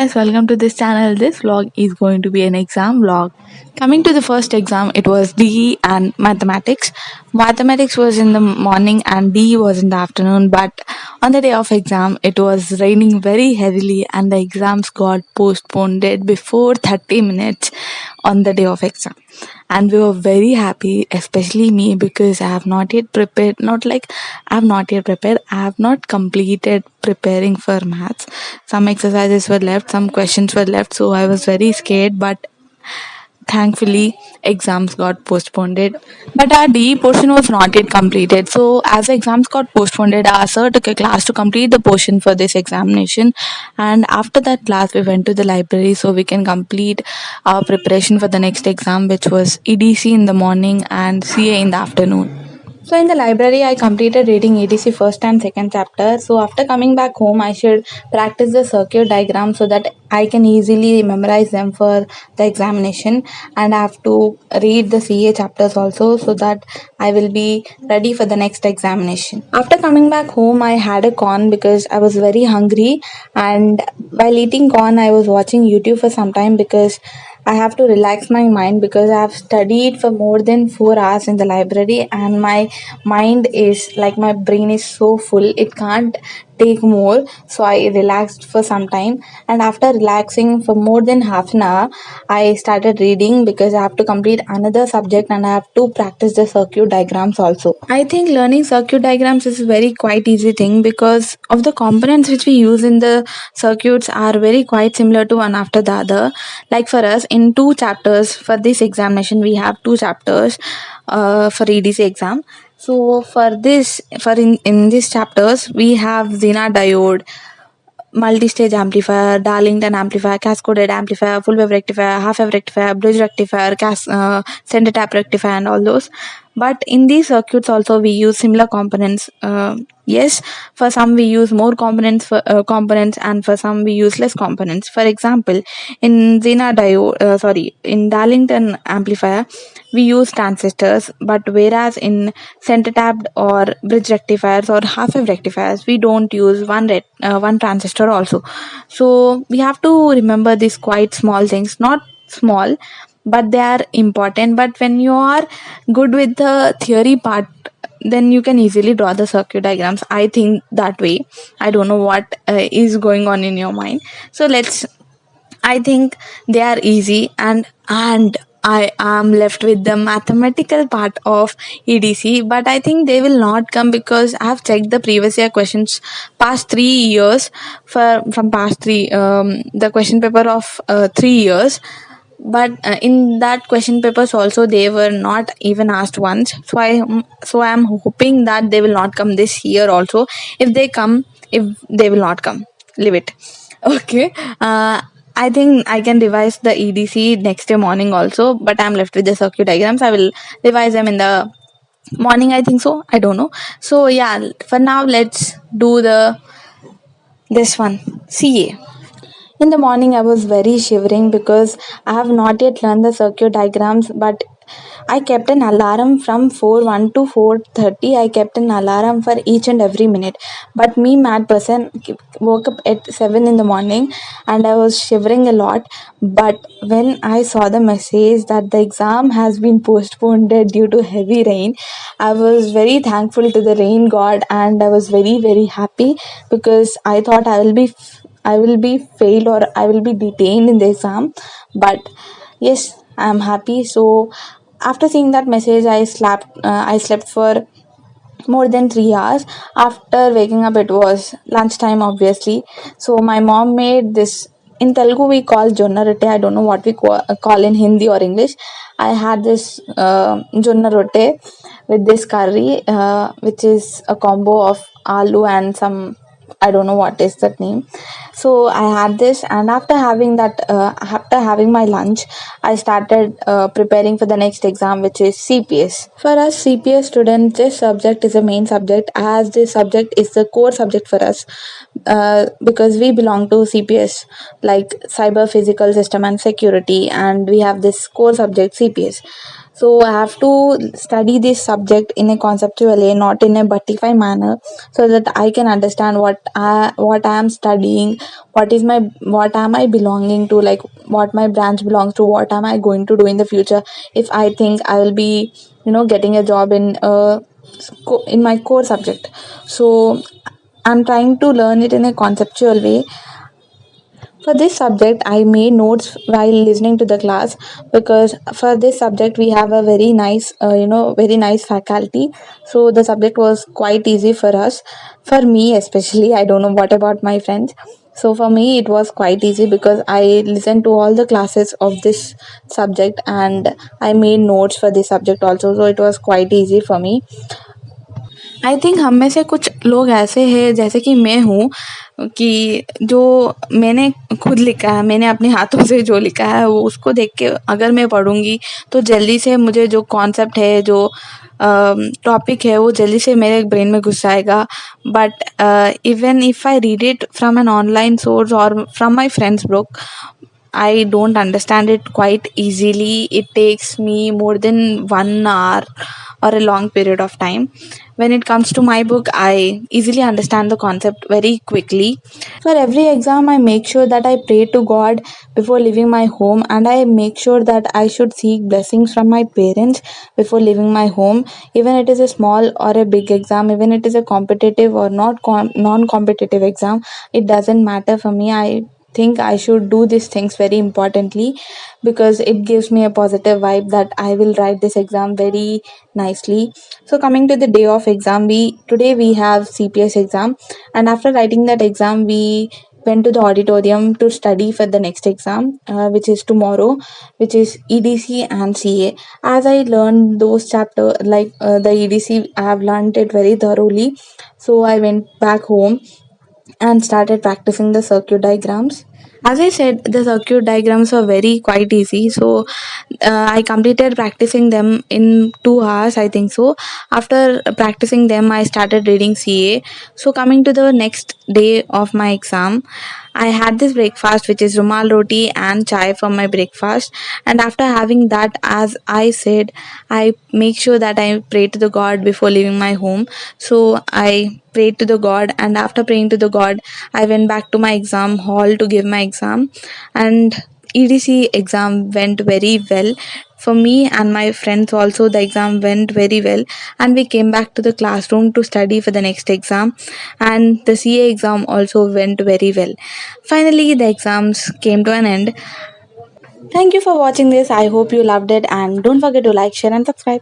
guys, welcome to this channel. This vlog is going to be an exam vlog. Coming to the first exam, it was DE and mathematics. Mathematics was in the morning and DE was in the afternoon, but on the day of exam, it was raining very heavily and the exams got postponed before 30 minutes on the day of exam. And we were very happy, especially me, because I have not yet prepared, not like I have not yet prepared, I have not completed preparing for maths. Some exercises were left, some questions were left, so I was very scared, but thankfully exams got postponed, but our DE portion was not yet completed. So as the exams got postponed, our sir took a class to complete the portion for this examination, and after that class we went to the library so we can complete our preparation for the next exam, which was EDC in the morning and CA in the afternoon. So in the library, I completed reading EDC first and second chapter. So after coming back home, I should practice the circuit diagram so that I can easily memorize them for the examination. And I have to read the CA chapters also so that I will be ready for the next examination. After coming back home, I had a corn because I was very hungry. And while eating corn, I was watching YouTube for some time because I have to relax my mind because I have studied for more than 4 hours in the library, and my mind is like my brain is so full it can't take more. So I relaxed for some time, and after relaxing for more than half an hour, I started reading because I have to complete another subject and I have to practice the circuit diagrams also. I think learning circuit diagrams is a very quite easy thing because of the components which we use in the circuits are very quite similar to one after the other. Like for us in two chapters for this examination, we have two chapters for EDC exam. So in these chapters we have Zener diode, multi-stage amplifier, Darlington amplifier, cascaded amplifier, full wave rectifier, half wave rectifier, bridge rectifier, center tap rectifier, and all those. But in these circuits also we use similar components. Yes, for some we use more components, and for some we use less components. For example, in in Darlington amplifier we use transistors, but whereas in center tapped or bridge rectifiers or half wave rectifiers we don't use one transistor also. So we have to remember these quite small things, not small but they are important. But when you are good with the theory part, then you can easily draw the circuit diagrams. I think that way. I don't know what is going on in your mind. So let's I think they are easy, and I am left with the mathematical part of EDC, but I think they will not come because I have checked the previous year questions past 3 years for from past three the question paper of 3 years. But in that question papers also they were not even asked once. So I am hoping that they will not come this year also. If they will not come, leave it. Okay. I think I can revise the EDC next day morning also, but I'm left with the circuit diagrams. I will revise them in the morning, I think so. I don't know. So yeah, for now let's do the this one, CA. In the morning, I was very shivering because I have not yet learned the circuit diagrams, but I kept an alarm from 4:01 to 4:30. I kept an alarm for each and every minute. But me, mad person, woke up at 7 in the morning and I was shivering a lot. But when I saw the message that the exam has been postponed due to heavy rain, I was very thankful to the rain god, and I was very, very happy because I thought I will be failed or I will be detained in the exam. But yes, I am happy. So after seeing that message, I slept for more than 3 hours. After waking up, it was lunchtime, obviously. So my mom made this. In Telugu, we call jonna rotte. I don't know what we call in Hindi or English. I had this jonna rotte with this curry, which is a combo of aloo and some, I don't know what is that name. So I had this, and after having my lunch, I started preparing for the next exam, which is CPS. For us CPS students, this subject is a main subject, as this subject is the core subject for us, because we belong to CPS, like cyber physical system and security, and we have this core subject CPS. So I have to study this subject in a conceptual way, not in a buttify manner, so that I can understand what I am studying, what am I belonging to, like what my branch belongs to, what am I going to do in the future if I think I will be getting a job in my core subject. So I'm trying to learn it in a conceptual way. For this subject, I made notes while listening to the class, because for this subject we have a very nice faculty. So the subject was quite easy for us. For me, especially, I don't know what about my friends. So for me, it was quite easy because I listened to all the classes of this subject and I made notes for this subject also. So it was quite easy for me. I think हम में से कुछ लोग ऐसे हैं जैसे कि मैं हूँ कि जो मैंने खुद लिखा है, मैंने अपने हाथों से जो लिखा है वो उसको देख के अगर मैं पढ़ूँगी तो जल्दी से मुझे जो कॉन्सेप्ट है, जो टॉपिक है वो जल्दी से मेरे ब्रेन में घुस जाएगा. But even if I read it from an online source और from my friends book, I don't understand it quite easily. It takes me more than 1 hour or a long period of time. When it comes to my book, I easily understand the concept very quickly. For every exam, I make sure that I pray to God before leaving my home, and I make sure that I should seek blessings from my parents before leaving my home. Even it is a small or a big exam, even it is a competitive or non-competitive exam, it doesn't matter for me. I think I should do these things very importantly because it gives me a positive vibe that I will write this exam very nicely. So coming to the day of exam, we today we have CPS exam, and after writing that exam we went to the auditorium to study for the next exam, which is tomorrow, which is EDC and CA. As I learned those chapter, like the EDC, I have learned it very thoroughly. So I went back home and started practicing the circuit diagrams. As I said, the circuit diagrams were very quite easy. So I completed practicing them in 2 hours, I think so. After practicing them, I started reading CA. So coming to the next day of my exam, I had this breakfast, which is rumal roti and chai for my breakfast. And after having that, as I said, I make sure that I pray to the God before leaving my home. So I prayed to the God, and after praying to the God, I went back to my exam hall to give my exam. And EDC exam went very well. For me and my friends also, the exam went very well, and we came back to the classroom to study for the next exam. And the CA exam also went very well. Finally, the exams came to an end. Thank you for watching this. I hope you loved it, and don't forget to like, share, and subscribe.